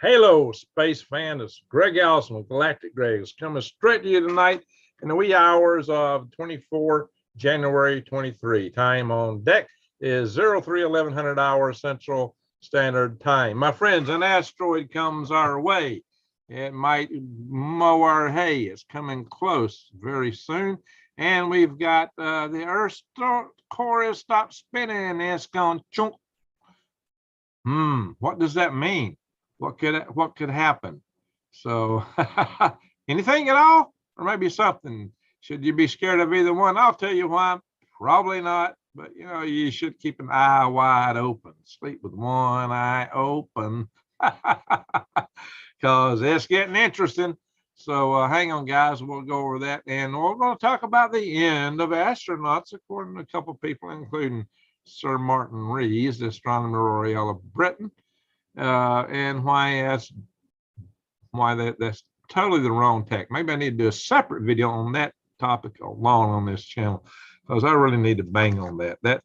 Hello, space fan. It's Greg Allison with Galactic Greg. It's coming straight to you tonight in the wee hours of 24 January 23. Time on deck is 03:1100 hours Central Standard Time. My friends, an asteroid comes our way. It might mow our hay. It's coming close very soon. And we've got the Earth's core has stopped spinning and it's gone chunk. What does that mean? What could happen? So anything at all, or maybe something. Should you be scared of either one? I'll tell you why. Probably not, but you should keep an eye wide open. Sleep with one eye open, because it's getting interesting. So hang on, guys. We'll go over that, and we're going to talk about the end of astronauts, according to a couple of people, including Sir Martin Rees, the Astronomer Royal of Britain. And that's totally the wrong tech. Maybe I need to do a separate video on that topic alone on this channel, because I really need to bang on that. That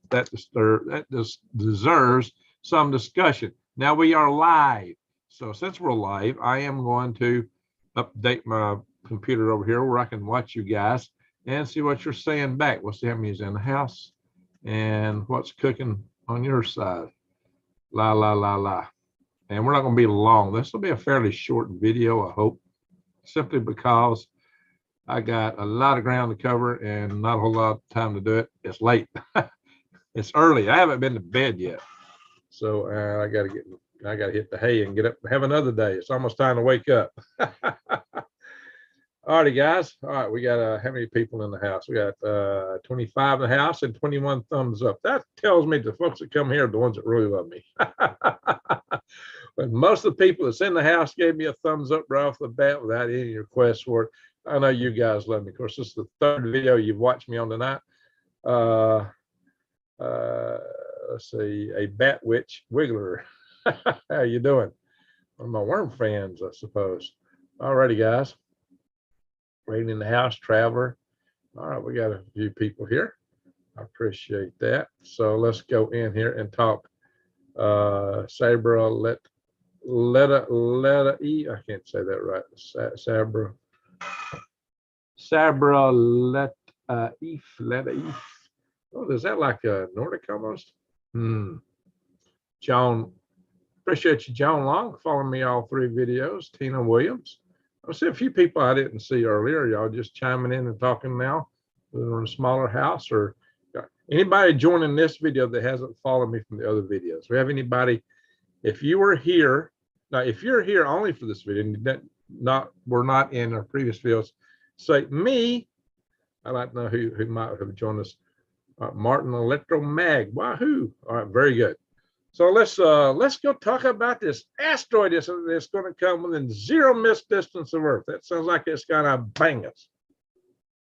just deserves some discussion. Now we are live, so since we're live, I am going to update my computer over here where I can watch you guys and see what you're saying back. We'll see how many's in the house and what's cooking on your side. La la la la. And we're not going to be long. This will be a fairly short video, I hope, simply because I got a lot of ground to cover and not a whole lot of time to do it. It's late. It's early. I haven't been to bed yet. So I got to hit the hay and get up and have another day. It's almost time to wake up. All righty, guys. All right, we got how many people in the house? We got 25 in the house and 21 thumbs up. That tells me the folks that come here are the ones that really love me. But most of the people that's in the house gave me a thumbs up right off the bat without any requests for it. I know you guys love me. Of course, this is the third video you've watched me on tonight. Let's see, a bat witch wiggler. How you doing? One of my worm fans, I suppose. All righty, guys. Waiting in the house, traveler. All right, we got a few people here. I appreciate that. So let's go in here and talk Sabra Leta E. I can't say that right. Sabra Leta E. Oh, is that like a Nordic almost? John, appreciate you, John Long, following me all three videos. Tina Williams. I see a few people I didn't see earlier. Y'all just chiming in and talking now. We're in a smaller house, or anybody joining this video that hasn't followed me from the other videos. We have anybody? If you were here, now if you're here only for this video, and we're not in our previous videos, say me. I'd like to know who might have joined us. Martin Electromag. Wahoo! All right, very good. So let's go talk about this asteroid that's going to come within 0 missed distance of Earth. That sounds like it's going to bang us.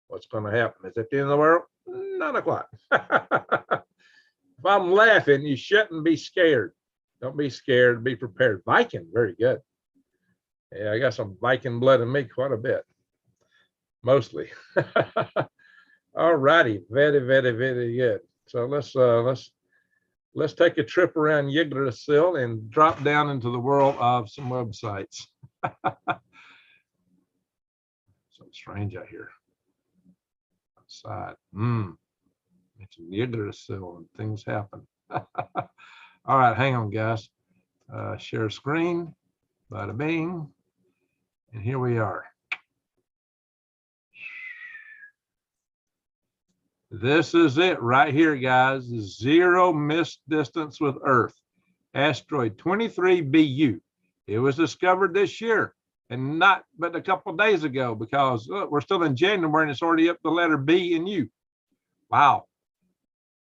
What's going to happen? Is it the end of the world? Not quite. If I'm laughing, you shouldn't be scared. Don't be scared. Be prepared. Viking, very good. Yeah, I got some Viking blood in me quite a bit, mostly. All righty, very, very, very good. So let's take a trip around Yggdrasil and drop down into the world of some websites. Something strange out here. Outside. It's Yggdrasil and things happen. All right, hang on, guys. Share screen. Bada bing. And here we are. This is it right here, guys. 0 missed distance with Earth. Asteroid 23BU. It was discovered this year, and not but a couple of days ago, because look, we're still in January and it's already up the letter B and U. Wow.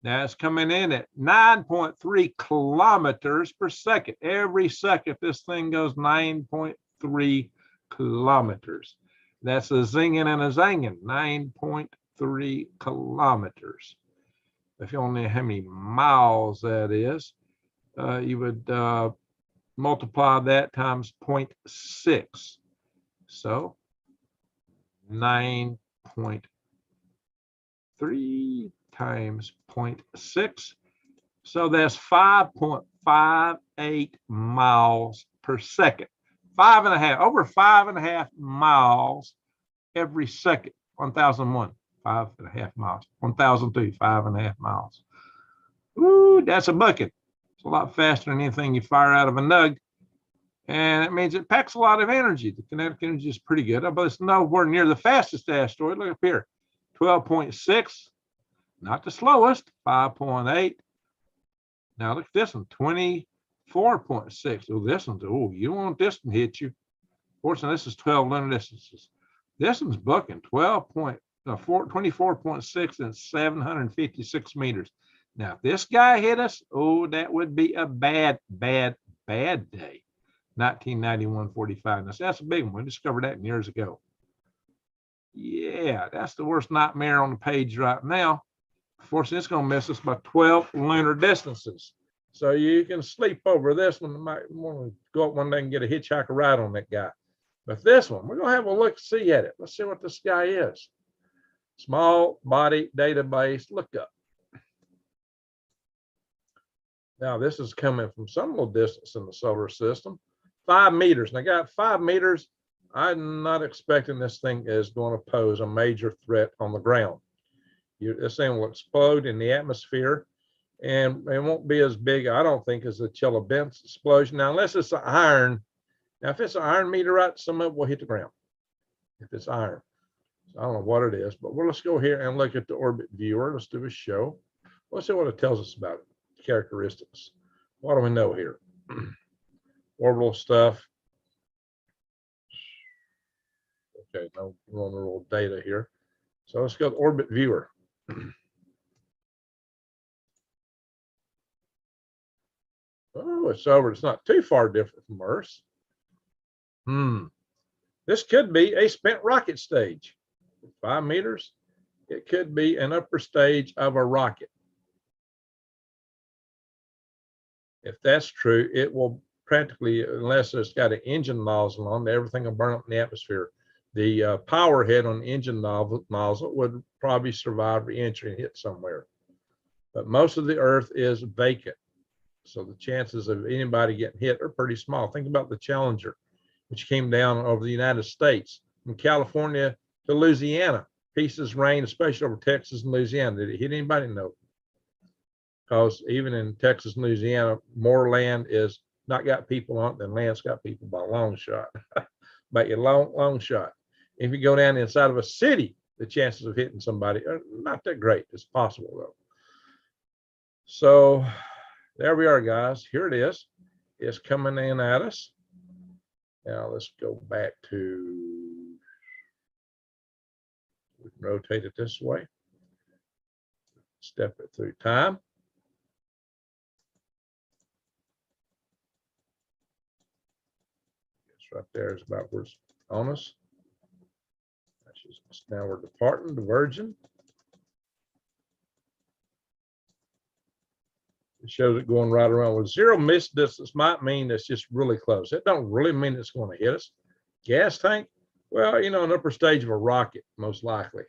Now it's coming in at 9.3 kilometers per second. Every second this thing goes 9.3 kilometers. That's a zinging and a zanging. 9.3 kilometers. If you only know how many miles that is, you would multiply that times 0.6. So 9.3 times 0.6. So that's 5.58 miles per second. over 5.5 miles every second. 1,001, 5.5 miles. 1,002, 5.5 miles. Ooh, that's a bucket. It's a lot faster than anything you fire out of a nug. And it means it packs a lot of energy. The kinetic energy is pretty good, but it's nowhere near the fastest asteroid. Look up here, 12.6, not the slowest, 5.8. Now look at this one, 24.6. Oh, this one's, oh, you don't want this one to hit you. Fortunately, this is 12 lunar distances. This one's booking 24.6 and 756 meters. Now, if this guy hit us, oh, that would be a bad, bad, bad day. 1991-45. Now, that's a big one. We discovered that years ago. Yeah, that's the worst nightmare on the page right now. Fortunately, it's going to miss us by 12 lunar distances. So you can sleep over this one. You might want to go up one day and get a hitchhiker ride on that guy. But this one, we're going to have a look-see at it. Let's see what this guy is. Small body database lookup. Now, this is coming from some little distance in the solar system. 5 meters. And I got 5 meters. I'm not expecting this thing is going to pose a major threat on the ground. This thing will explode in the atmosphere, and it won't be as big, I don't think, as the Chelyabinsk explosion. Now, unless it's an iron. Now, if it's an iron meteorite, some of it will hit the ground. If it's iron. So I don't know what it is, but let's go here and look at the orbit viewer. Let's do a show. Let's see what it tells us about it. Characteristics. What do we know here? Orbital stuff. Okay, no vulnerable data here. So let's go to orbit viewer. Oh, it's over. It's not too far different from Earth. This could be a spent rocket stage. 5 meters. It could be an upper stage of a rocket. If that's true, it will practically, unless it's got an engine nozzle on, everything will burn up in the atmosphere. The power head on the engine nozzle would probably survive re-entry and hit somewhere. But most of the Earth is vacant. So the chances of anybody getting hit are pretty small. Think about the Challenger, which came down over the United States from California to Louisiana. Pieces rained, especially over Texas and Louisiana. Did it hit anybody? No. Because even in Texas and Louisiana, more land is not got people on it than land's got people by a long shot. By a long shot. If you go down inside of a city, the chances of hitting somebody are not that great. It's possible, though. So there we are, guys. Here it is. It's coming in at us. Now let's go back to, we can rotate it this way. Step it through time. It's right there is about where it's on us. Now we're departing, diverging. It shows it going right around. With zero miss distance might mean it's just really close. It don't really mean it's going to hit us. Gas tank? Well, you know, an upper stage of a rocket, most likely.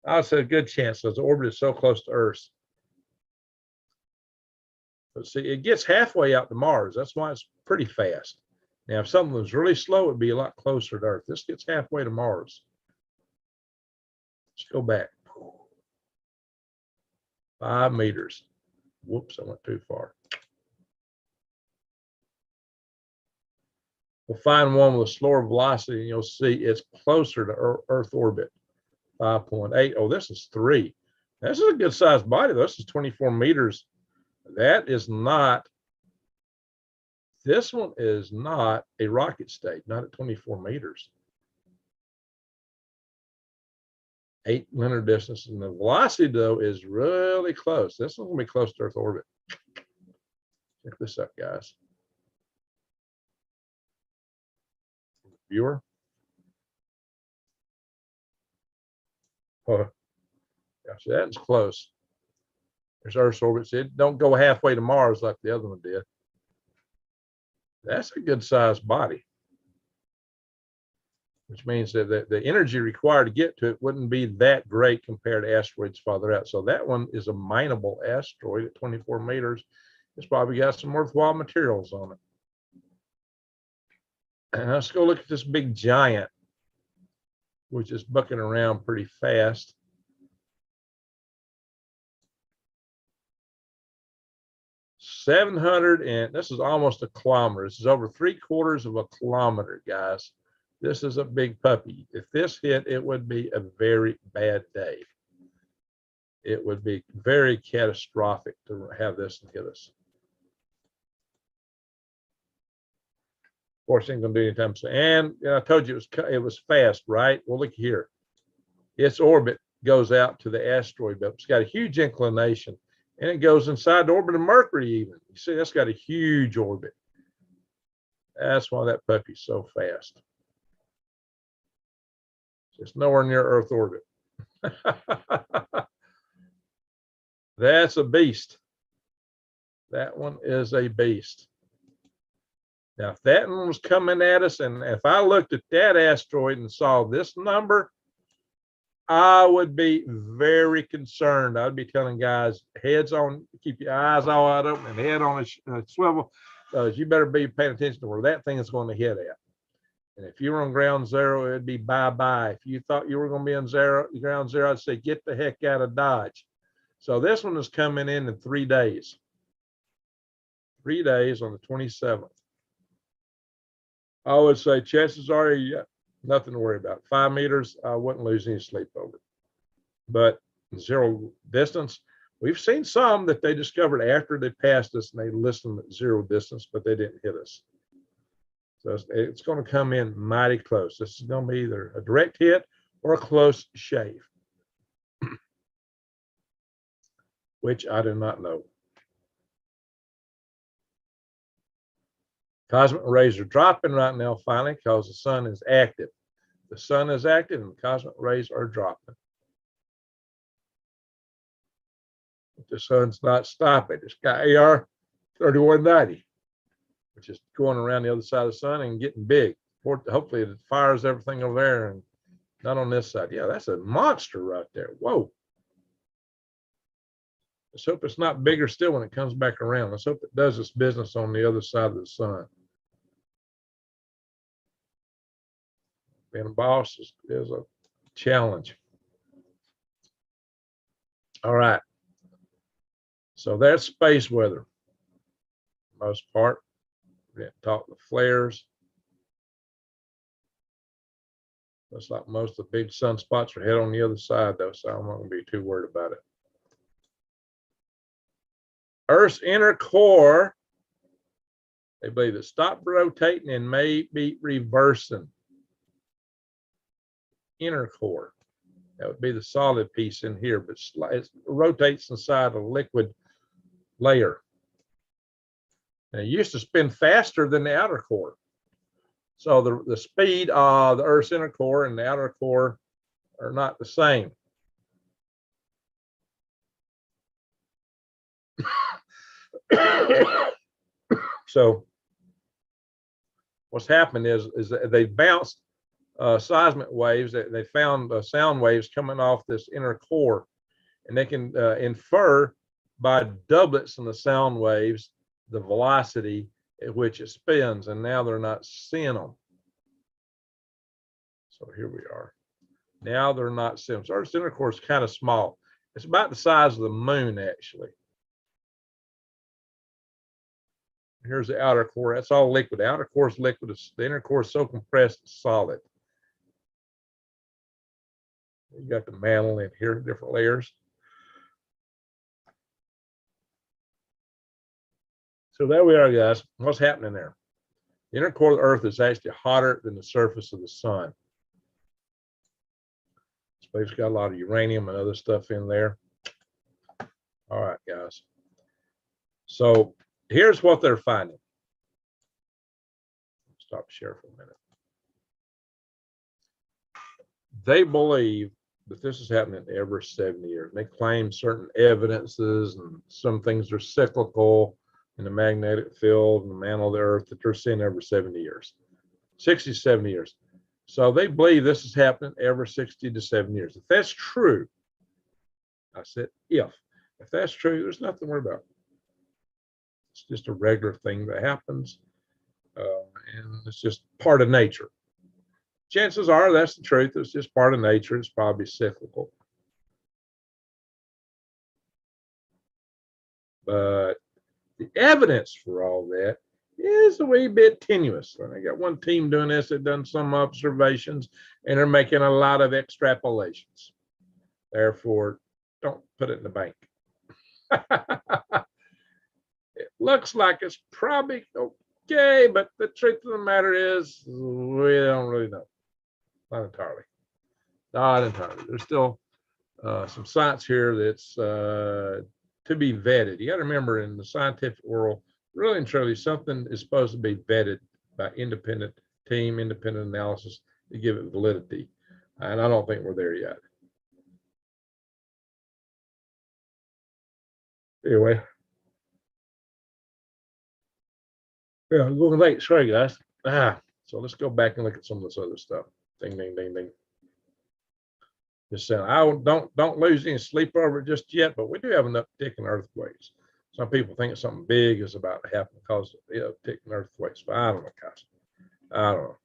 I would say a good chance because the orbit is so close to Earth. But see, it gets halfway out to Mars. That's why it's pretty fast. Now, if something was really slow, it'd be a lot closer to Earth. This gets halfway to Mars. Let's go back. 5 meters. Whoops, I went too far. We'll find one with a slower velocity, and you'll see it's closer to Earth orbit. 5.8. Oh, this is 3. This is a good sized body, though. This is 24 meters. That is not, this one is not a rocket stage, not at 24 meters. 8 lunar distance, and the velocity, though, is really close. This one's going to be close to Earth orbit. Check this out, guys. Viewer. Oh, gosh, that's close. There's Earth's orbit. It don't go halfway to Mars like the other one did. That's a good sized body, which means that the energy required to get to it wouldn't be that great compared to asteroids farther out. So that one is a mineable asteroid at 24 meters. It's probably got some worthwhile materials on it. Let's go look at this big giant, which is bucking around pretty fast. This is almost a kilometer. This is over 3/4 of a kilometer, guys. This is a big puppy. If this hit, it would be a very bad day. It would be very catastrophic to have this hit us. Of course, it ain't gonna do anytime soon. And I told you it was fast, right? Well, look here. Its orbit goes out to the asteroid belt. It's got a huge inclination, and it goes inside the orbit of Mercury even. You see, that's got a huge orbit. That's why that puppy's so fast. It's nowhere near Earth orbit. That's a beast. That one is a beast. Now, if that one was coming at us, and if I looked at that asteroid and saw this number, I would be very concerned. I'd be telling guys, heads on, keep your eyes all wide open and head on a swivel. You better be paying attention to where that thing is going to hit at. And if you were on ground zero, it'd be bye-bye. If you thought you were going to be on ground zero, I'd say get the heck out of Dodge. So this one is coming in 3 days. 3 days on the 27th. I would say chances are nothing to worry about. 5 meters, I wouldn't lose any sleep over. But zero distance, we've seen some that they discovered after they passed us and they listed them at zero distance, but they didn't hit us. So it's going to come in mighty close. This is going to be either a direct hit or a close shave, which I do not know. Cosmic rays are dropping right now finally because the sun is active. The sun is active and the cosmic rays are dropping. But the sun's not stopping. It's got AR 3190, which is going around the other side of the sun and getting big. Hopefully it fires everything over there and not on this side. Yeah, that's a monster right there. Whoa. Let's hope it's not bigger still when it comes back around. Let's hope it does its business on the other side of the sun. Being a boss is a challenge. All right. So that's space weather. Most part. We didn't talk the flares. Looks like most of the big sunspots are head on the other side, though, so I'm not going to be too worried about it. Earth's inner core, they believe it stopped rotating and may be reversing. Inner core, that would be the solid piece in here, but it rotates inside a liquid layer. And it used to spin faster than the outer core. So the speed of the Earth's inner core and the outer core are not the same. So what's happened is that they bounced seismic waves. They found sound waves coming off this inner core, and they can infer by doublets in the sound waves the velocity at which it spins, and now they're not seeing them. So here we are. Now they're not seeing them. So Earth's inner core is kind of small. It's about the size of the moon, actually. Here's the outer core. That's all liquid. The outer core is liquid. The inner core is so compressed it's solid. You got the mantle in here, different layers. So there we are, guys. What's happening there? The inner core of the Earth is actually hotter than the surface of the sun. Space got a lot of uranium and other stuff in there. All right, guys. So here's what they're finding. Stop share for a minute. They believe that this is happening every 70 years. They claim certain evidences and some things are cyclical in the magnetic field and the mantle of the Earth that they're seeing every 70 years, 60, 70 years. So they believe this is happening every 60 to 70 years. If that's true, I said if that's true, there's nothing to worry about. It's just a regular thing that happens. and it's just part of nature. Chances are that's the truth. It's just part of nature. It's probably cyclical. But the evidence for all that is a wee bit tenuous. And I got one team doing this that done some observations, and they're making a lot of extrapolations. Therefore, don't put it in the bank. It looks like it's probably okay, but the truth of the matter is we don't really know. Not entirely. Not entirely. There's still some science here that's to be vetted. You got to remember, in the scientific world, really and truly, something is supposed to be vetted by independent team, independent analysis to give it validity. And I don't think we're there yet. Anyway. Yeah, I'm going late. Sorry, guys. So let's go back and look at some of this other stuff. Ding, ding, ding, ding. Just saying, don't lose any sleep over it just yet, but we do have an uptick in earthquakes. Some people think something big is about to happen because of the uptick in earthquakes, but I don't know, guys. I don't know.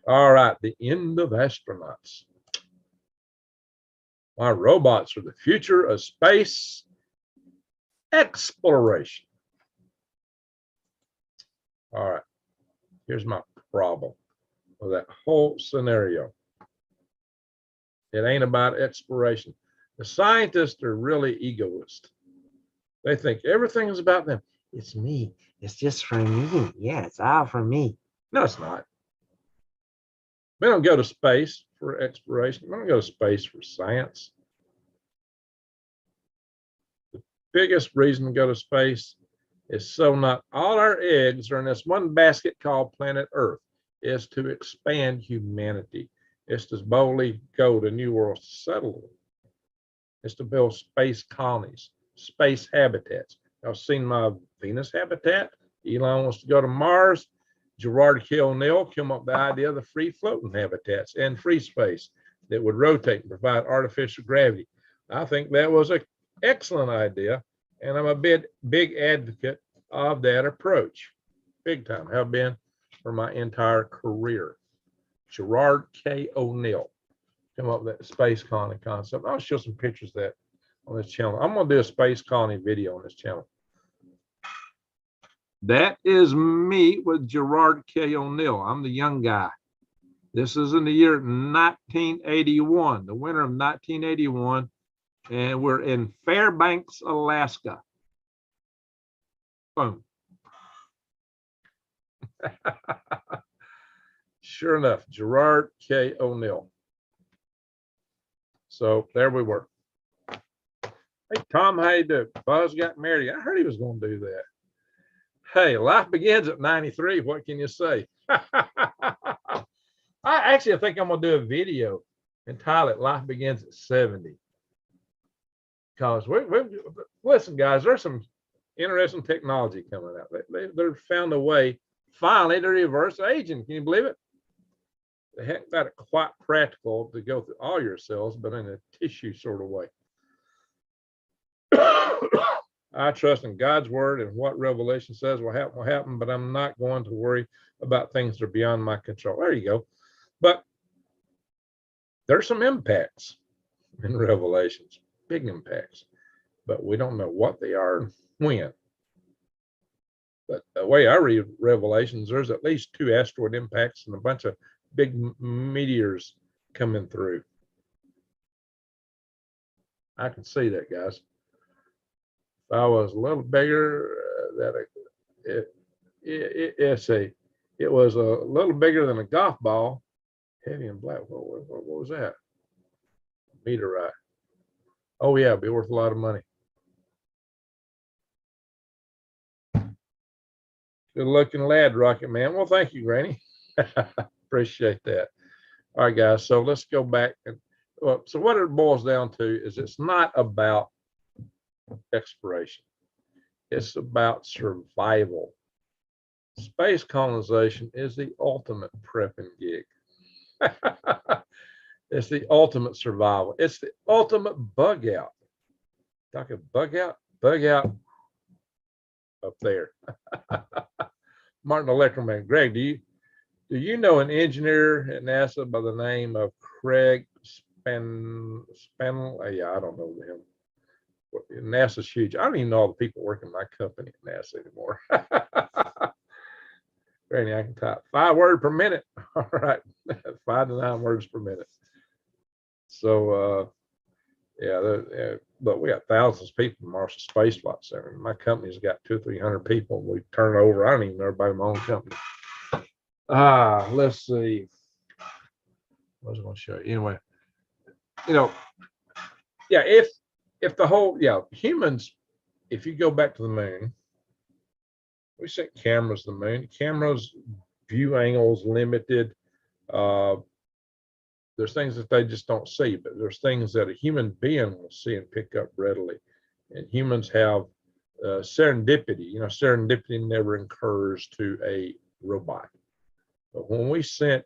All right, the end of astronauts. Why robots are the future of space exploration. All right, here's my problem with that whole scenario. It ain't about exploration. The scientists are really egoist. They think everything is about them. It's me. It's just for me. Yeah, it's all for me. No, it's not. We don't go to space for exploration. We don't go to space for science. The biggest reason to go to space is so not all our eggs are in this one basket called planet Earth. Is to expand humanity. It's to boldly go to new worlds to settle. It's to build space colonies, space habitats. I've seen my Venus habitat. Elon wants to go to Mars. Gerard K. O'Neill came up with the idea of the free floating habitats and free space that would rotate and provide artificial gravity. I think that was an excellent idea, and I'm a big advocate of that approach. Big time. Have been for my entire career. Gerard K. O'Neill came up with that space colony concept. I'll show some pictures of that on this channel. I'm going to do a space colony video on this channel. That is me with Gerard K. O'Neill. I'm the young guy. This is in the year 1981, the winter of 1981, and we're in Fairbanks, Alaska. Boom. Sure enough, Gerard K. O'Neill. So there we were. Hey, Tom, how you doing? Buzz got married. I heard he was going to do that. Hey, life begins at 93. What can you say? I think I'm going to do a video entitled Life Begins at 70. Because listen, guys, there's some interesting technology coming out. They've found a way finally to reverse aging. Can you believe it? They haven't got it quite practical to go through all your cells, but in a tissue sort of way. I trust in God's word and what Revelation says will happen, but I'm not going to worry about things that are beyond my control. There you go. But there's some impacts in Revelations, big impacts, but we don't know what they are and when. But the way I read Revelations, there's at least 2 asteroid impacts and a bunch of big meteors coming through. I can see that, guys. If I was a little bigger, it was a little bigger than a golf ball, heavy and black. What was that? Meteorite. Oh yeah, it'd be worth a lot of money. Good looking lad, Rocket Man. Well, thank you, Granny. Appreciate that. All right, guys. So let's go back. So what it boils down to is it's not about exploration. It's about survival. Space colonization is the ultimate prepping gig. It's the ultimate survival. It's the ultimate bug out. Talking bug out up there. Martin Electroman. Greg, do you know an engineer at NASA by the name of Craig Spanel? Yeah, I don't know him. NASA's huge. I don't even know all the people working in my company at NASA anymore. Randy, I can type 5 words per minute. All right, 5 to 9 words per minute. So, yeah, but we got thousands of people in Marshall Space Flight Center. My company's got 200 or 300 people. We turn over. I don't even know everybody in my own company. Let's see. What was I going to show you? Anyway, yeah, if the whole, humans, if you go back to the moon, we sent cameras to the moon. Cameras, view angles limited. There's things that they just don't see, but there's things that a human being will see and pick up readily. And humans have serendipity. Serendipity never occurs to a robot. But when we sent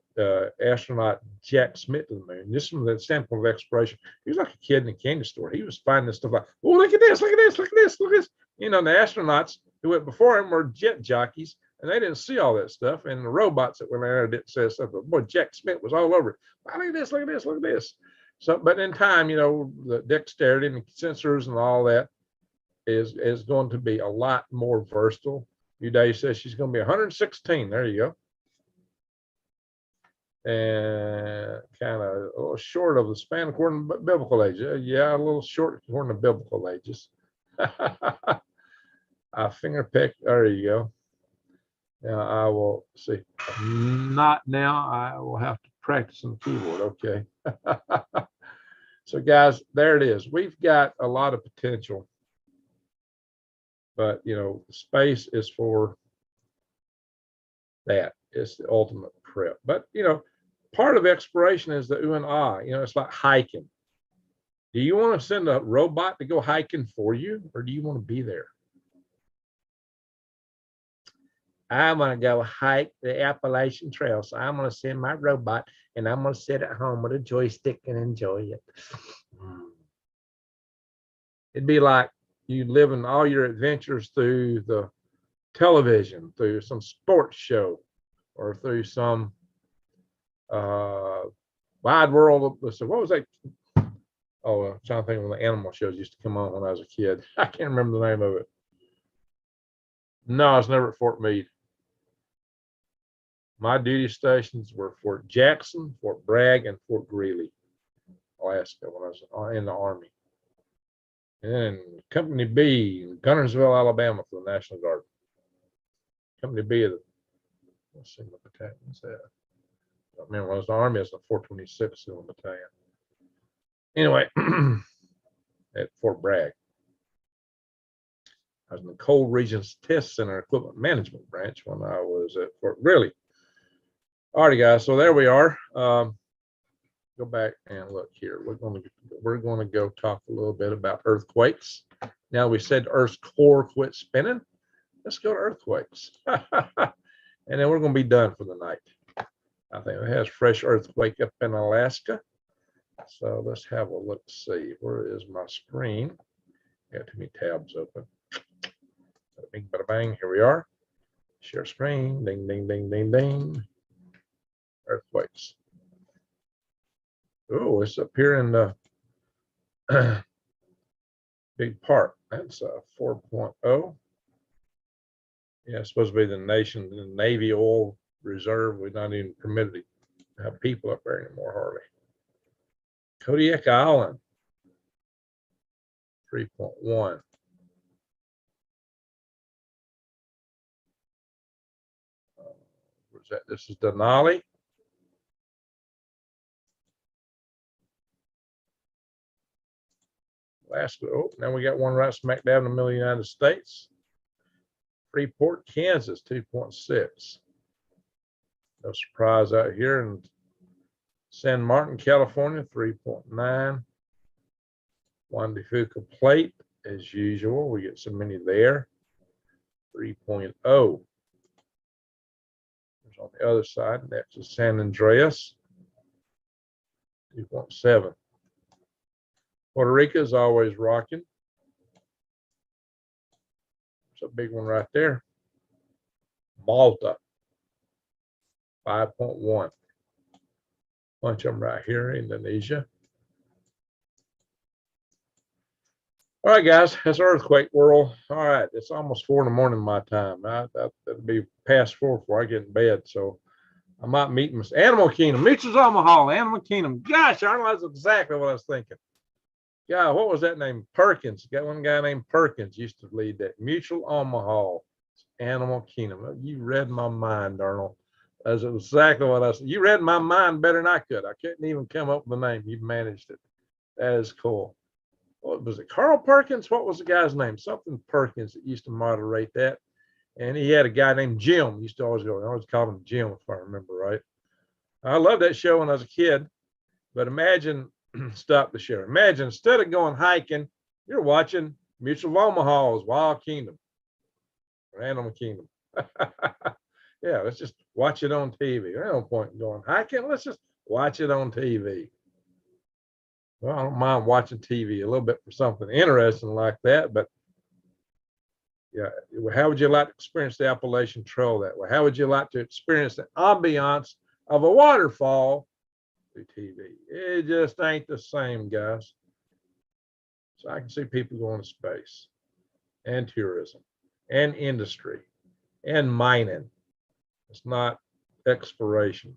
astronaut Jack Smith to the moon, this was a sample of exploration. He was like a kid in a candy store. He was finding this stuff like, oh, look at this, look at this, look at this, look at this. The astronauts who went before him were jet jockeys, and they didn't see all that stuff. And the robots that went there didn't see stuff. But boy, Jack Smith was all over it. Oh, look at this, look at this, look at this. So, but in time, the dexterity and the sensors and all that is going to be a lot more versatile. Uday says she's going to be 116. There you go. And kind of a little short of the span according to biblical ages. Yeah, a little short according to biblical ages. I finger pick. There you go. Now I will see. Not now. I will have to practice on the keyboard. Okay. So guys, there it is. We've got a lot of potential, but space is for that. It's the ultimate prep. But part of exploration is the ooh and ah. It's like hiking. Do you want to send a robot to go hiking for you, or do you want to be there? I'm going to go hike the Appalachian Trail, so I'm going to send my robot, and I'm going to sit at home with a joystick and enjoy it. It'd be like you living all your adventures through the television, through some sports show, or through some wide world. So what was that? Oh, I'm trying to think of when the animal shows used to come on when I was a kid. I can't remember the name of it. No, I was never at Fort Meade. My duty stations were Fort Jackson, Fort Bragg, and Fort Greeley, Alaska, when I was in the Army. And then Company B in Gunnersville, Alabama for the National Guard. Company B of the, let's see what battalion is that. I remember when I was in the Army, it was the 426 Battalion. Anyway, at Fort Bragg. I was in the Cold Regions Test Center Equipment Management Branch when I was at Fort Greeley. All right, guys, so there we are. Go back and look here. We're going to go talk a little bit about earthquakes. Now we said Earth's core quit spinning. Let's go to earthquakes. And then we're going to be done for the night. I think it has fresh earthquake up in Alaska. So let's have a look. See, where is my screen? Got too many tabs open. Bing, bada, bang. Here we are. Share screen. Ding, ding, ding, ding, ding. Earthquakes. Oh, it's up here in the Big Park. That's a 4.0. Yeah, it's supposed to be the Navy oil reserve. We're not even permitted to have people up there anymore, hardly. Kodiak Island, 3.1. Where's that? This is Denali. Alaska. Oh, now we got one right smack dab in the middle of the United States. Freeport, Kansas, 2.6. No surprise out here in San Martin, California, 3.9. Juan de Fuca Plate, as usual. We get so many there. 3.0. There's on the other side. Next is San Andreas, 2.7. Puerto Rico is always rocking. There's a big one right there. Malta, 5.1. Bunch of them right here, Indonesia. All right, guys, that's earthquake world. All right, it's almost 4 in the morning my time. That'll be past 4 before I get in bed. So I might meet my Animal Kingdom. Mutual's Omaha, Animal Kingdom. Gosh, Arnold, that's exactly what I was thinking. Yeah, what was that name? Perkins. Got one guy named Perkins used to lead that. Mutual Omaha, Animal Kingdom. You read my mind, Arnold. That's exactly what I said. You read my mind better than I could. I couldn't even come up with the name. You managed it. That is cool. What was it? Carl Perkins? What was the guy's name? Something Perkins that used to moderate that. And he had a guy named Jim. He used to always go, I always called him Jim, if I remember right. I loved that show when I was a kid. But imagine, stop the show. Imagine instead of going hiking, you're watching Mutual of Omaha's Wild Kingdom or Animal Kingdom. Yeah, let's just watch it on TV. There's no point in going hiking. Let's just watch it on TV. Well, I don't mind watching TV a little bit for something interesting like that, but yeah, how would you like to experience the Appalachian Trail that way? How would you like to experience the ambiance of a waterfall through TV? It just ain't the same, guys. So I can see people going to space and tourism and industry and mining. It's not exploration.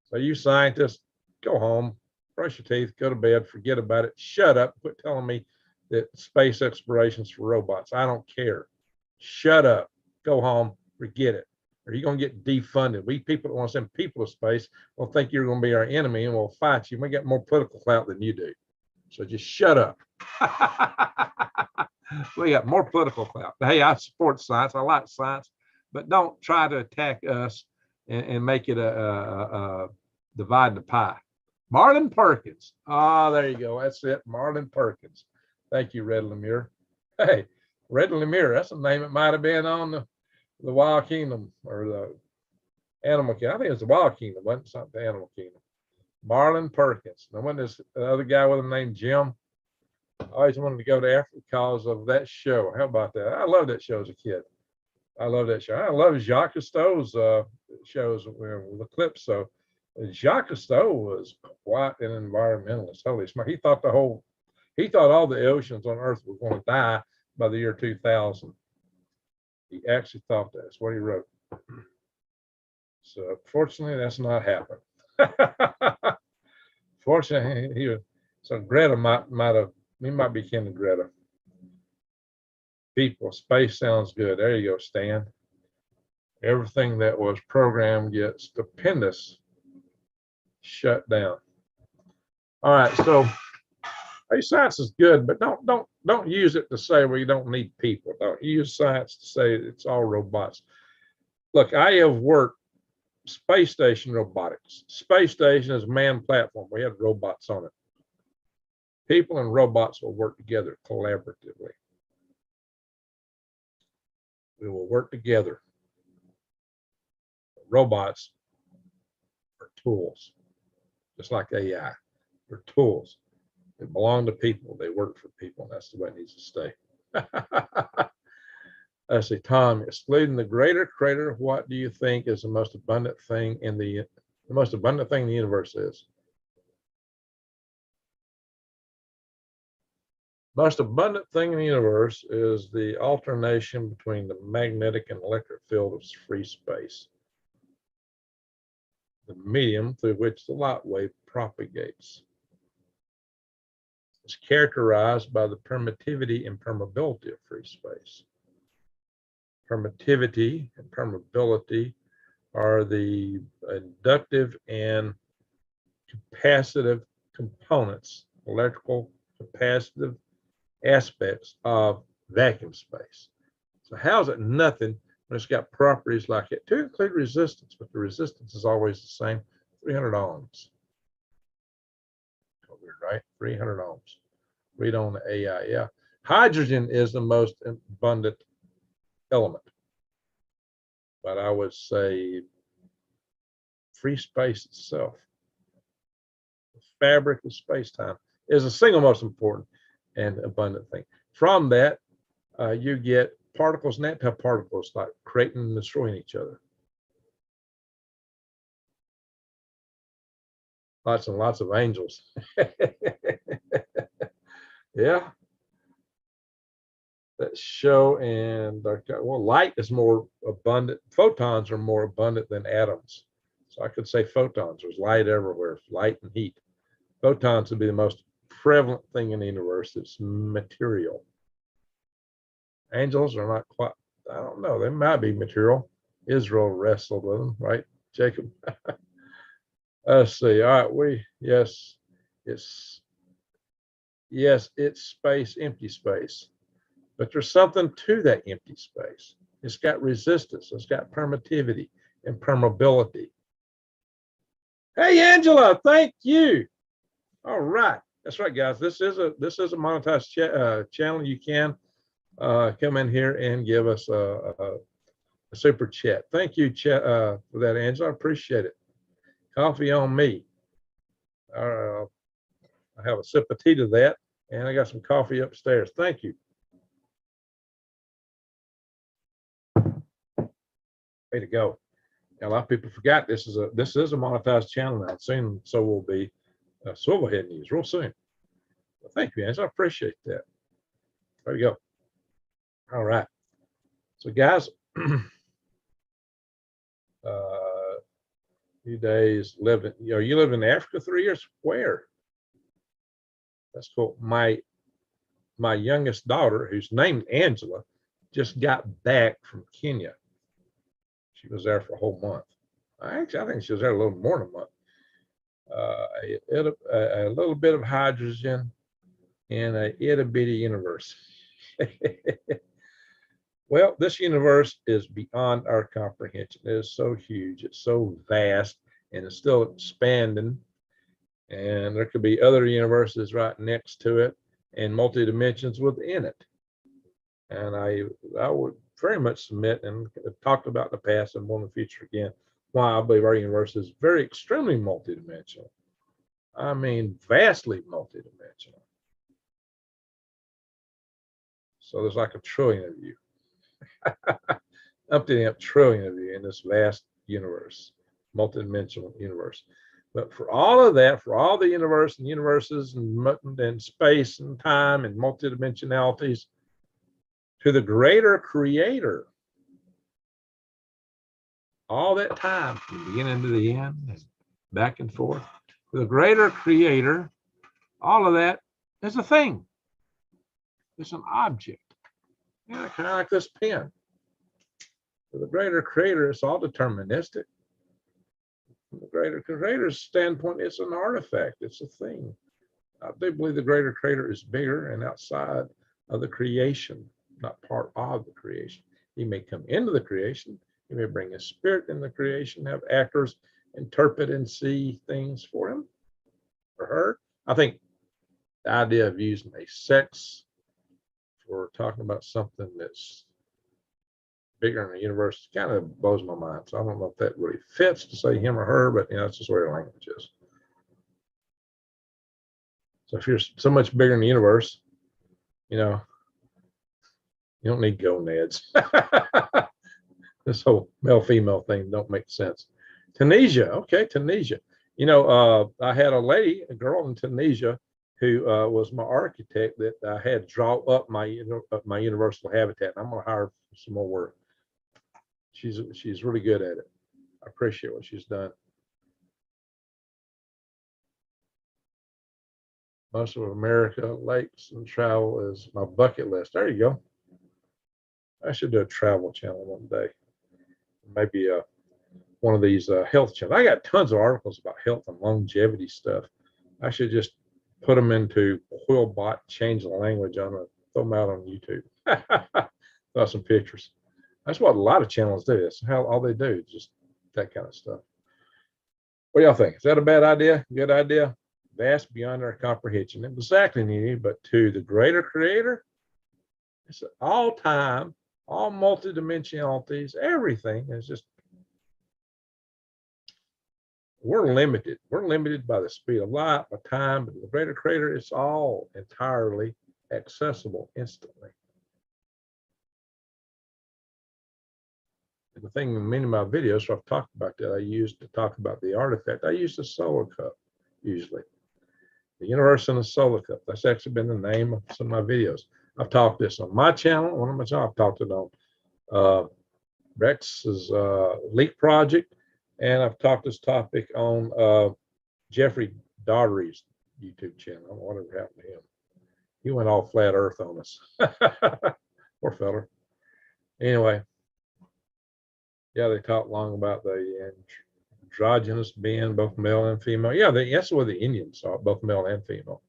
So you scientists, go home, brush your teeth, go to bed, forget about it, shut up, quit telling me that space exploration's for robots. I don't care. Shut up, go home, forget it. Or you're going to get defunded. We people that want to send people to space will think you're going to be our enemy and we'll fight you. We get more political clout than you do. So just shut up. We got more political clout. Hey, I support science. I like science, but don't try to attack us and make it a divide and the pie. Marlin Perkins. Ah, there you go. That's it. Marlin Perkins. Thank you, Red Lemire. Hey, Red Lemire, that's a name it might have been on the Wild Kingdom or the Animal Kingdom. I think it was the Wild Kingdom, wasn't it? Something the Animal Kingdom. Marlin Perkins. Now, when this other guy with him named Jim, I always wanted to go to Africa because of that show. How about that? I loved that show as a kid. I love that show. I love Jacques Cousteau's shows with Eclipso. Jacques Cousteau was quite an environmentalist. Holy smart. He thought all the oceans on Earth were going to die by the year 2000. He actually thought that. That's what he wrote. So fortunately, that's not happened. Fortunately, so Greta might be kin to Greta. People, space sounds good. There you go, Stan. Everything that was programmed gets stupendous shut down. All right, so hey, science is good, but don't use it to say we don't need people. Don't use science to say it's all robots. Look, I have worked space station robotics. Space station is a manned platform. We had robots on it. People and robots will work together collaboratively. We will work together. Robots are tools, just like AI. They're tools. They belong to people. They work for people. That's the way it needs to stay. I say, Tom, excluding the greater crater, what do you think is the most abundant thing in the universe is? Most abundant thing in the universe is the alternation between the magnetic and electric field of free space, the medium through which the light wave propagates. It's characterized by the permittivity and permeability of free space. Permittivity and permeability are the inductive and capacitive components, electrical capacitive aspects of vacuum space. So how is it nothing when it's got properties like it, to include resistance, but the resistance is always the same, 300 ohms. Weird, right? 300 ohms. Read on the AI. Yeah. Hydrogen is the most abundant element. But I would say free space itself, the fabric of space-time, is the single most important and abundant thing. From that, you get particles and antiparticles, like creating and destroying each other. Lots and lots of angels. Yeah. That show, and well, light is more abundant. Photons are more abundant than atoms. So I could say photons. There's light everywhere, light and heat. Photons would be the most prevalent thing in the universe. It's material. Angels are not quite, I don't know, they might be material. Israel wrestled with them, right, Jacob? Let's see. All right, yes, it's space, empty space. But there's something to that empty space. It's got resistance, it's got permittivity and permeability. Hey, Angela, thank you. All right, that's right, guys. This is a monetized channel. You can come in here and give us a super chat. Thank you, for that, Angela. I appreciate it. Coffee on me. I have a sip of tea to that, and I got some coffee upstairs. Thank you. Way to go. A lot of people forgot this is a monetized channel now. Soon, so will be Silverhead News real soon. Well, thank you, Angela. I appreciate that. There you go. All right. So, guys, few days living. You lived in Africa 3 years. Where? That's cool. My youngest daughter, who's named Angela, just got back from Kenya. She was there for a whole month. I think she was there a little more than a month. A little bit of hydrogen in a itty bitty universe. Well, this universe is beyond our comprehension. It is so huge, it's so vast, and it's still expanding. And there could be other universes right next to it and multi-dimensions within it. And I would very much submit, and have talked about in the past and more in the future again, why I believe our universe is very extremely multidimensional. I mean, vastly multidimensional. So there's like a trillion of you. Up to a trillion of you in this vast universe, multidimensional universe. But for all of that, for all the universe and universes and space and time and multidimensionalities, to the greater creator, all that time from the beginning to the end and back and forth, to the greater creator, all of that is a thing. It's an object. Yeah, kind of like this pen. For the greater creator, it's all deterministic. From the greater creator's standpoint, it's an artifact, it's a thing. I do believe the greater creator is bigger and outside of the creation, not part of the creation. He may come into the creation, he may bring his spirit in the creation, have actors interpret and see things for him or her. I think the idea of using a sex for talking about something that's bigger in the universe kind of blows my mind. So I don't know if that really fits to say him or her, but it's just where the language is. So if you're so much bigger in the universe, you don't need gonads. This whole male-female thing don't make sense. Tunisia, okay, Tunisia. I had a girl in Tunisia who was my architect that I had to draw up my universal habitat. I'm going to hire for some more work. She's really good at it. I appreciate what she's done. Most of America, lakes and travel is my bucket list. There you go. I should do a travel channel one day. Maybe one of these health channels. I got tons of articles about health and longevity stuff. I should just put them into Quillbot, change the language on it, throw them out on YouTube. Throw some pictures. That's what a lot of channels do. That's how all they do, just that kind of stuff. What do y'all think? Is that a bad idea? Good idea? Vast beyond our comprehension. Exactly, Nini, but to the greater creator, it's all time, all multidimensionalities, everything is just, we're limited. We're limited by the speed of light, by time, but the greater creator, it's all entirely accessible instantly. And the thing in many of my videos, I've talked about that, I used to talk about the artifact. I use the solar cup usually. The universe in a solar cup. That's actually been the name of some of my videos. I've talked this on my channel. One of my channels, I've talked it on Rex's leak project, and I've talked this topic on Jeffrey Daugherty's YouTube channel. I don't know whatever happened to him. He went all flat earth on us. Poor feller. Anyway, yeah, they talked long about the androgynous being, both male and female. Yeah, that's what the Indians saw, both male and female.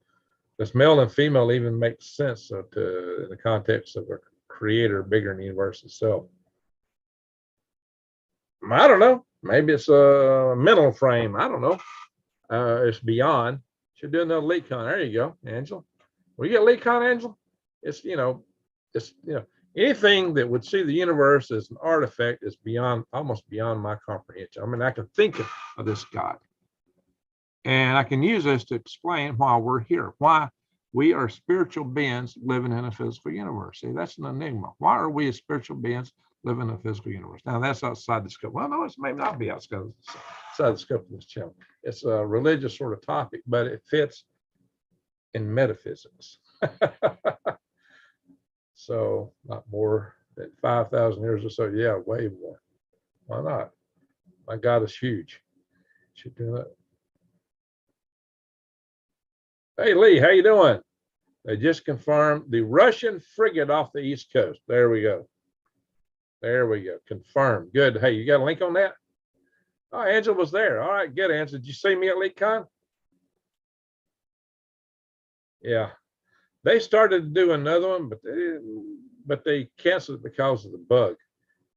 This male and female even makes sense in the context of a creator bigger than the universe itself. I don't know. Maybe it's a mental frame. I don't know. It's beyond. Should do another LeakCon. There you go, Angela. Will you get LeakCon, Angela? It's anything that would see the universe as an artifact is almost beyond my comprehension. I mean, I can think of this God, and I can use this to explain why we're here, why we are spiritual beings living in a physical universe. See, that's an enigma. Why are we as spiritual beings living in a physical universe? Now, that's outside the scope. Well, no, it may not be outside the scope of this channel. It's a religious sort of topic, but it fits in metaphysics. So not more than 5,000 years or so. Yeah, way more. Why not? My God is huge. Should do that. Hey, Lee, how you doing? They just confirmed the Russian frigate off the East Coast. There we go. There we go. Confirmed. Good. Hey, you got a link on that? Oh, Angela was there. All right, good, Angela. Did you see me at LeakCon? Yeah. They started to do another one, but they canceled it because of the bug.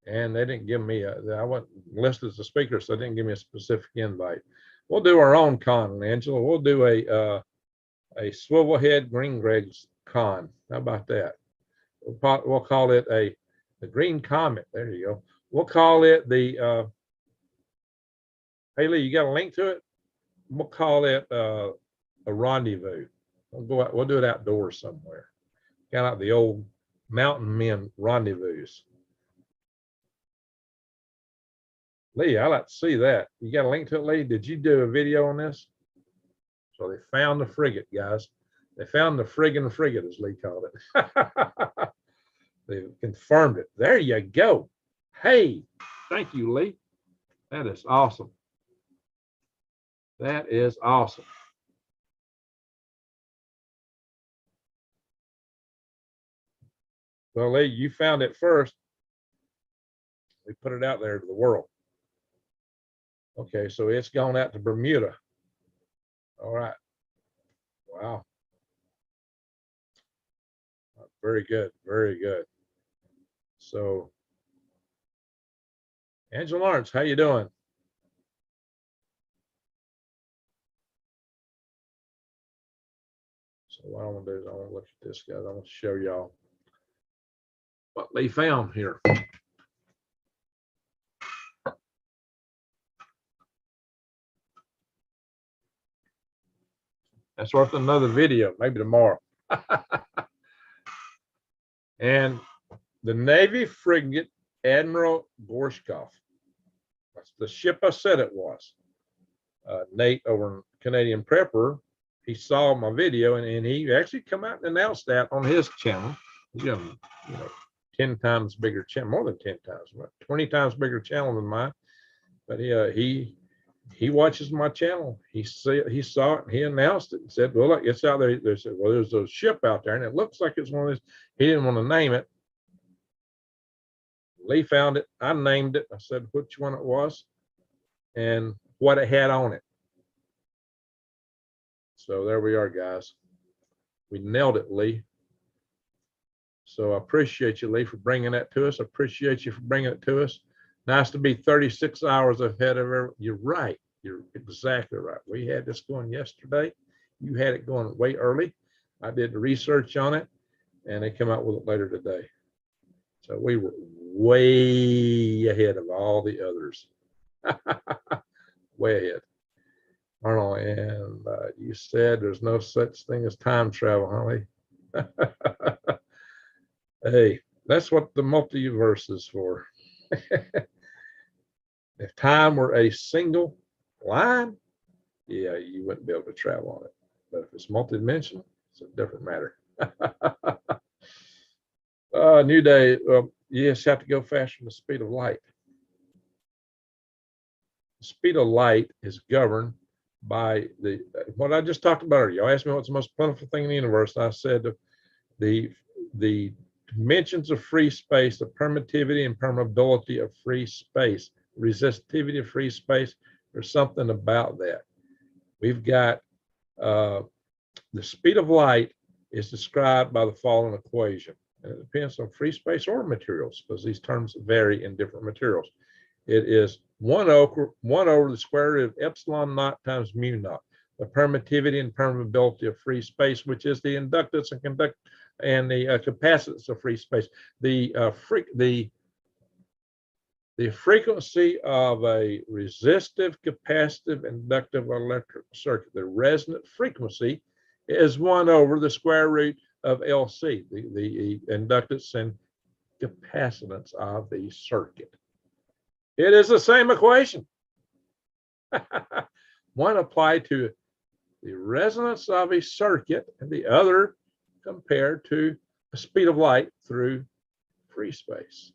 And they didn't give me I wasn't listed as a speaker, so they didn't give me a specific invite. We'll do our own con, Angela. We'll do a swivel head green graves con. How about that? We'll call it the green comet. There you go. We'll call it the hey Lee, you got a link to it? We'll call it a rendezvous. We'll go out, we'll do it outdoors somewhere. Kind of like the old mountain men rendezvous. Lee, I like to see that. You got a link to it, Lee? Did you do a video on this? So they found the frigate, guys. They found the friggin' frigate, as Lee called it. They confirmed it. There you go. Hey, thank you, Lee. That is awesome. That is awesome. Well, Lee, you found it first. We put it out there to the world. Okay, so it's gone out to Bermuda. All right. Wow. Very good. Very good. So, Angela Lawrence, how you doing? So what I want to do is I want to look at this, guys. I want to show y'all what they found here. That's worth another video, maybe tomorrow. And the Navy frigate Admiral Gorshkov. That's the ship I said it was. Nate over in Canadian Prepper, he saw my video and he actually come out and announced that on his channel. He's got, 10 times bigger channel, more than 10 times, 20 times bigger channel than mine. But he watches my channel. He saw it and he announced it and said, well, look, it's out there. They said, well, there's a ship out there and it looks like it's one of those. He didn't want to name it. Lee found it. I named it. I said which one it was and what it had on it. So there we are, guys. We nailed it, Lee. So I appreciate you, Lee, for bringing that to us. I appreciate you for bringing it to us. Nice to be 36 hours ahead of everyone. You're right. You're exactly right. We had this going yesterday. You had it going way early. I did the research on it, and they come out with it later today. So we were way ahead of all the others. Way ahead. Arnold, and you said there's no such thing as time travel, huh? Hey, that's what the multiverse is for. If time were a single line, yeah, you wouldn't be able to travel on it. But if it's multidimensional, it's a different matter. New day. You just have to go faster than the speed of light. The speed of light is governed by what I just talked about earlier. Y'all asked me what's the most plentiful thing in the universe, and I said the dimensions of free space, the permittivity and permeability of free space, resistivity of free space. There's something about that. We've got the speed of light is described by the following equation. And it depends on free space or materials, because these terms vary in different materials. It is 1 over the square root of epsilon naught times mu naught, the permittivity and permeability of free space, which is the inductance and the capacitance of free space. The frequency of a resistive, capacitive, inductive electric circuit, the resonant frequency, is 1 over the square root of LC, the inductance and capacitance of the circuit. It is the same equation. One applied to the resonance of a circuit and the other compared to the speed of light through free space.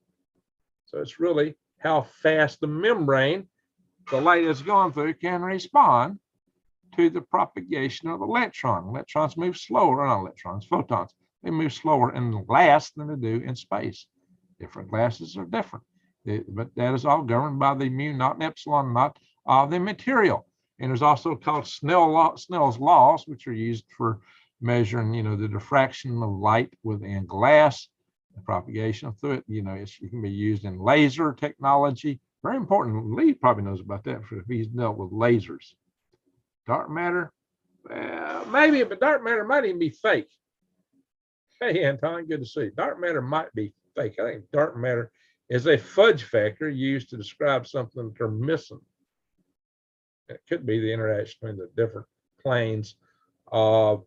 So it's really how fast the membrane the light is going through can respond to the propagation of the electron. Electrons move slower, not electrons, photons. They move slower in glass than they do in space. Different glasses are different. But that is all governed by the mu naught and epsilon naught of the material. And there's also called Snell's laws, which are used for measuring, the diffraction of light within glass, the propagation through it. It can be used in laser technology. Very important. Lee probably knows about that if he's dealt with lasers. Dark matter, well, maybe, but dark matter might even be fake. Hey, Anton, good to see you. Dark matter might be fake. I think dark matter is a fudge factor used to describe something that they're missing. It could be the interaction between the different planes of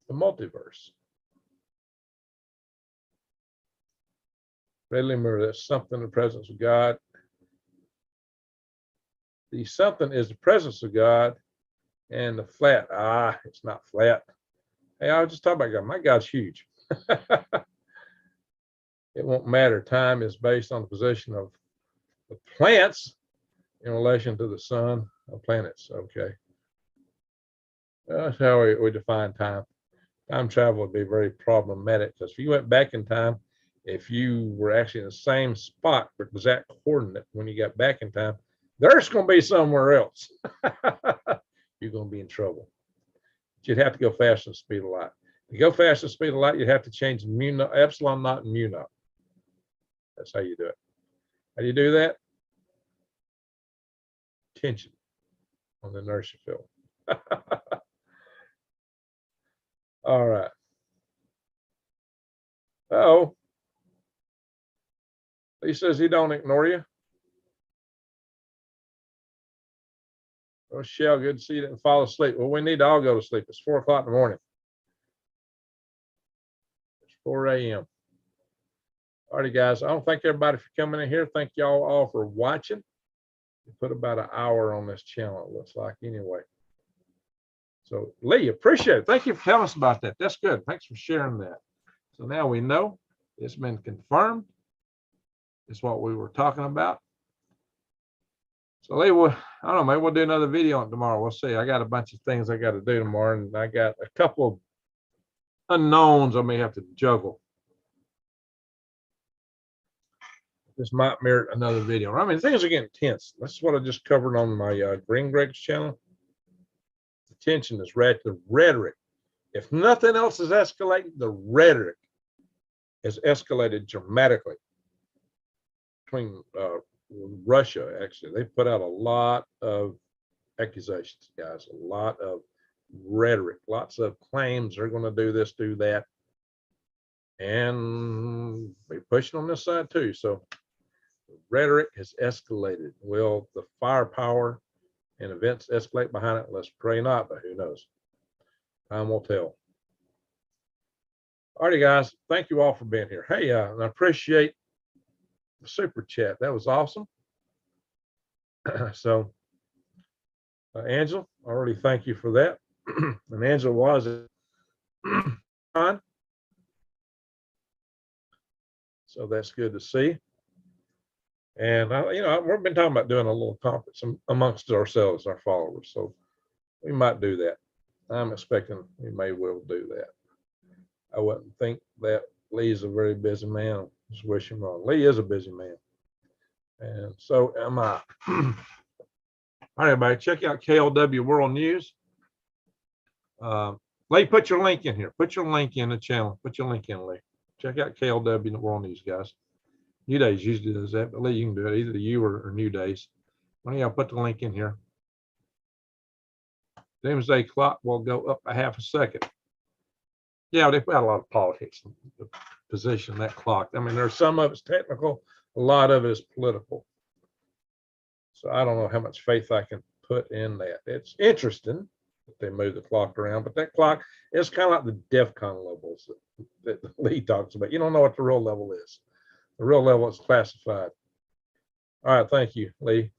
the multiverse. Readily remember that something in the presence of God. The something is the presence of God, and the flat, it's not flat. Hey, I was just talking about God. My God's huge. It won't matter. Time is based on the position of the planets in relation to the sun of planets. Okay. That's how we define time. Time travel would be very problematic, because if you went back in time, if you were actually in the same spot with exact coordinate when you got back in time, there's going to be somewhere else. You're going to be in trouble. You'd have to go faster than the speed of light. To go faster than the speed of light, you'd have to change epsilon naught and mu naught. That's how you do it. How do you do that? Tension on the inertia field. All right. Oh, he says he don't ignore you. Oh, Shell, good to see you didn't fall asleep. Well, we need to all go to sleep. It's 4 o'clock in the morning. It's 4 a.m. All righty, guys. I don't thank everybody for coming in here. Thank y'all all for watching. We put about an hour on this channel, it looks like, anyway. So, Lee, appreciate it. Thank you for telling us about that. That's good. Thanks for sharing that. So now we know it's been confirmed. It's what we were talking about. So, Lee, I don't know, maybe we'll do another video on it tomorrow. We'll see. I got a bunch of things I got to do tomorrow, and I got a couple of unknowns I may have to juggle. This might merit another video. I mean, things are getting tense. That's what I just covered on my Green Greg's channel. The tension is right. The rhetoric. If nothing else is escalating, the rhetoric has escalated dramatically between Russia. Actually, they put out a lot of accusations, guys. A lot of rhetoric. Lots of claims. They're going to do this, do that, and we're pushing on this side too. So rhetoric has escalated. Will the firepower and events escalate behind it? Let's pray not, but who knows? Time will tell. All righty, guys. Thank you all for being here. Hey, and I appreciate the super chat. That was awesome. So, Angela, I already thank you for that. And Angela was on. So that's good to see. And we've been talking about doing a little conference amongst ourselves, our followers. So we might do that. I'm expecting we may well do that. I wouldn't think that Lee's a very busy man. Just wish him wrong. Lee is a busy man. And so am I. All right, everybody, check out KLW World News. Lee, put your link in here. Put your link in the channel. Put your link in, Lee. Check out KLW World News, guys. New Days usually does that, but Lee, you can do it. Either you or New Days. Why don't y'all put the link in here? Doomsday clock will go up a half a second. Yeah, they've got a lot of politics in the position of that clock. I mean, there's some of it's technical, a lot of it is political. So I don't know how much faith I can put in that. It's interesting that they move the clock around, but that clock is kind of like the DEFCON levels that Lee talks about. You don't know what the real level is. The real level is classified. All right, thank you, Lee.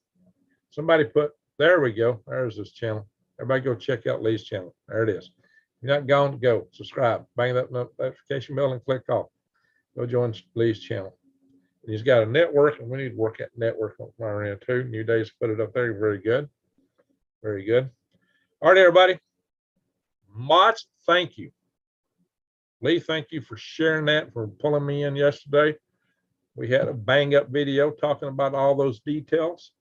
Somebody put, there we go. There's this channel. Everybody go check out Lee's channel. There it is. If you're not gone, go subscribe, bang that notification bell and click off. Go join Lee's channel. And he's got a network, and we need to work at network on our end too. New Days put it up there. Very good. Very good. All right, everybody. Mods, thank you. Lee, thank you for sharing that, for pulling me in yesterday. We had a bang up video talking about all those details.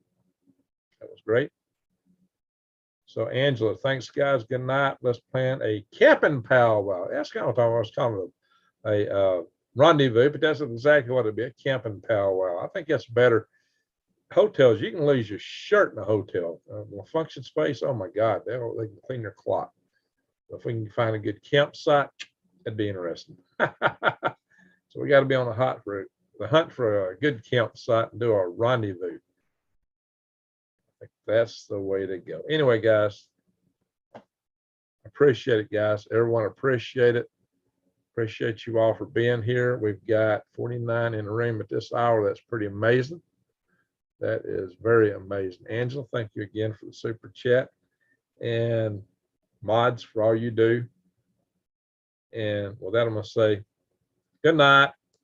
That was great. So Angela, thanks guys. Good night. Let's plan a camping powwow. That's kind of what I was calling it, a rendezvous, but that's exactly what it'd be, a camping powwow. I think that's better. Hotels, you can lose your shirt in a hotel. Function space, oh my God, they can clean your clock. If we can find a good campsite, that'd be interesting. So we got to be on the hunt for a good campsite and do a rendezvous. I think that's the way to go. Anyway, guys, appreciate it, guys. Everyone appreciate it. Appreciate you all for being here. We've got 49 in the room at this hour. That's pretty amazing. That is very amazing. Angela, thank you again for the super chat. And mods, for all you do. And with that, I'm going to say good night.